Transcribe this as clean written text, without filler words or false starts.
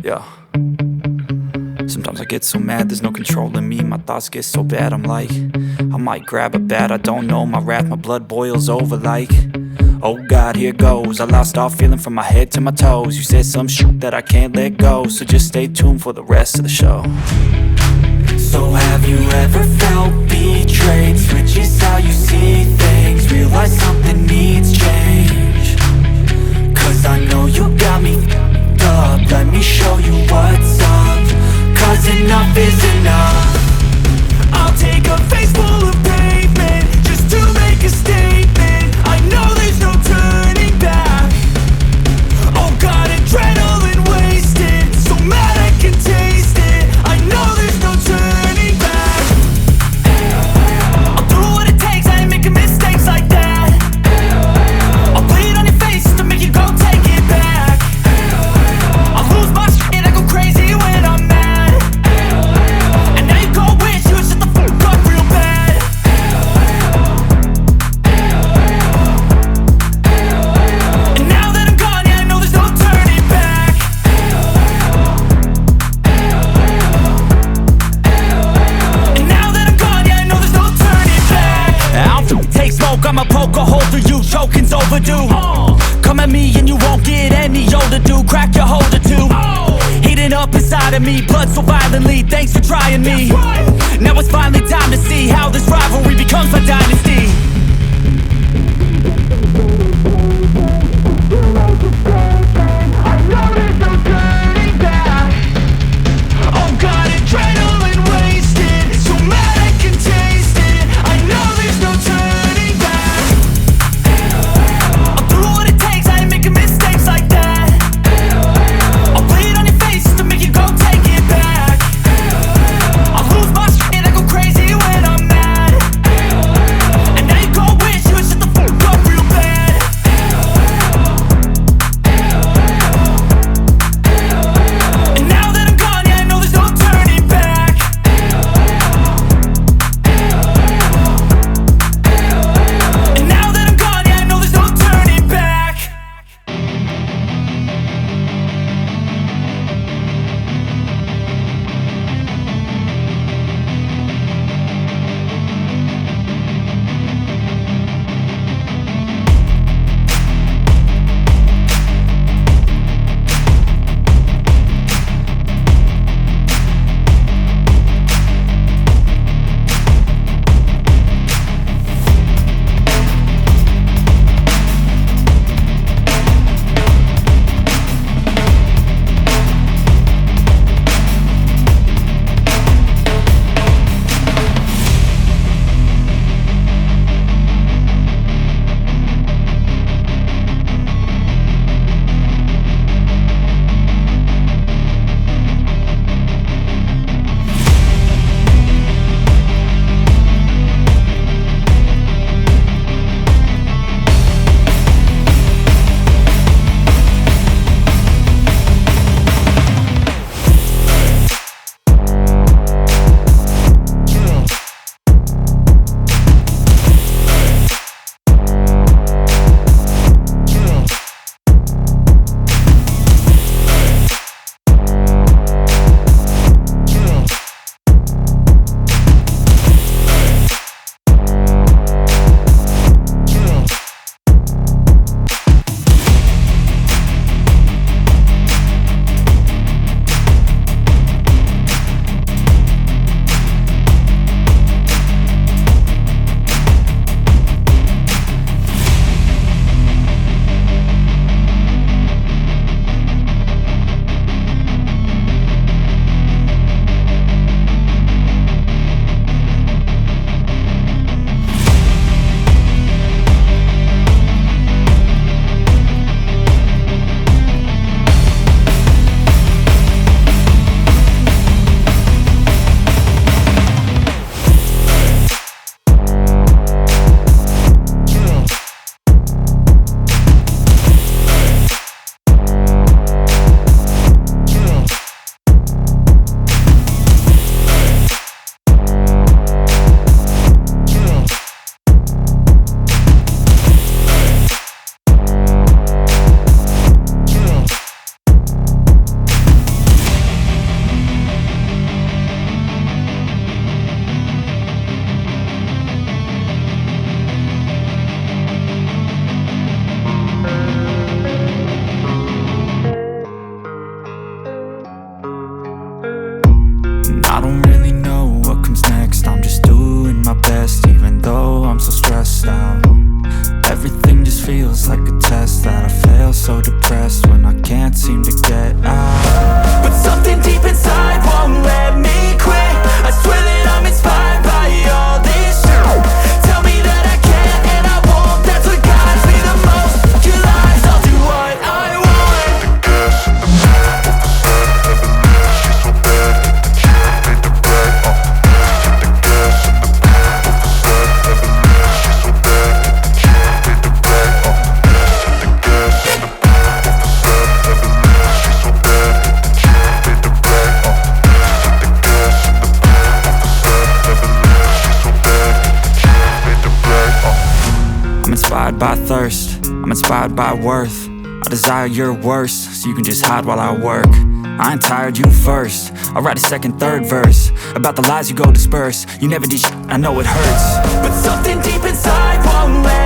Yeah. Sometimes I get so mad, there's no controlling me. My thoughts get so bad, I'm like, I might grab a bat, I don't know. My wrath, my blood boils over like, oh God, here goes. I lost all feeling from my head to my toes. You said some shit that I can't let go, so just stay tuned for the rest of the show. So have you ever felt betrayed? Switches how you see things, realize something needs change. Cause I know you got me f***ed up, let me show you what's up. Cause enough is enough. I'll take a face full of pavement just to make a statement. I know there's no turning back. Oh God, adrenaline wasted, so mad I can taste it. I know there's no turning back. I'll do what it takes, I ain't making mistakes like that. I'll bleed on your face to make you go take it back. I'll lose my shit, I go crazy when I'm mad. And now you go wish you would shut the fuck up real bad. And now that I'm gone, yeah, I know there's no turning back. And now that I'm gone, yeah, I know there's no turning back. I don't take smoke, I'ma poke a hole through you, choking's overdue. Come at me and you won't get any older, dude. Crack your holder too. Heating up inside of me, blood so violently, thanks for trying me. Now it's finally time to see how this rivalry becomes a dynasty. I know there's no turning back. Oh God, adrenaline wasted, so mad I can taste it. I know there's no turning back. I'll do what it takes, I ain't making mistakes like that. I'll bleed on your face to make you go take it back. I'll lose my shit, I go crazy when I'm mad. stressed out. Everything just feels like a test that I fail, so depressed when I can't seem to get out. But something deep inside won't let me quit. I swear that I'm inspired by all this shit. Tell me that I can and I won't. That's what guides me the most. Your lies, I'll do what I want. The gas in the back of the sun, never leave. She's so bad, she made the brag. The gas in the back of the sun, never leave. She's so bad, she made the brag. The gas in the back of the sun, never leave. She's so bad, she made the brag. The gas in the back of the sun, never leave. She's so bad, she made the brag. I'm inspired by thirst, I'm inspired by worth. I desire your worst, so you can just hide while I work. I ain't tired, you first. I'll write a second, third verse about the lies you go disperse. You never did shit, I know it hurts. But something deep inside won't let